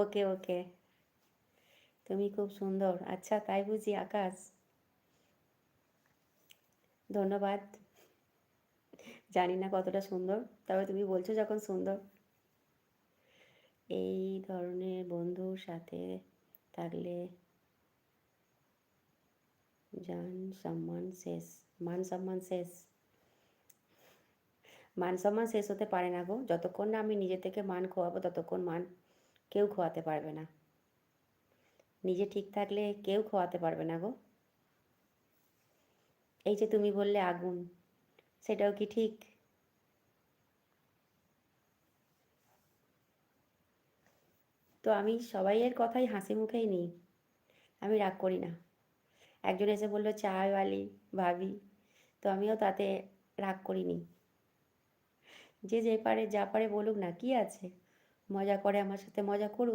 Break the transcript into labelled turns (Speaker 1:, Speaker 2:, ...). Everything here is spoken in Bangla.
Speaker 1: ওকে ওকে, তুমি খুব সুন্দর। আচ্ছা তাই বুঝি আকাশ? ধন্যবাদ। জানি না কতটা সুন্দর, তবে তুমি বলছো যখন সুন্দর। এই ধরনের বন্ধুর সাথে থাকলে জান সম্মান শেষ, মান সম্মান শেষ। মান সম্মান শেষ হতে পারে না গো, যতক্ষণ না আমি নিজে থেকে মান খোয়াবো ততক্ষণ মান কেউ খোয়াতে পারবে না। নিজে ঠিক থাকলে কেউ খোয়াতে পারবে না গো। এই যে তুমি বললে আগুন, সেটাও কি ঠিক? তো আমি সবাইয়ের কথাই হাসি মুখেই নিই, আমি রাগ করি না। একজন এসে বললো চায়ওয়ালি ভাবি, তো আমিও তাতে রাগ করিনি। যে যে পারে যা পারে বলুক না, কি আছে, মজা করে আমার সাথে মজা করুক।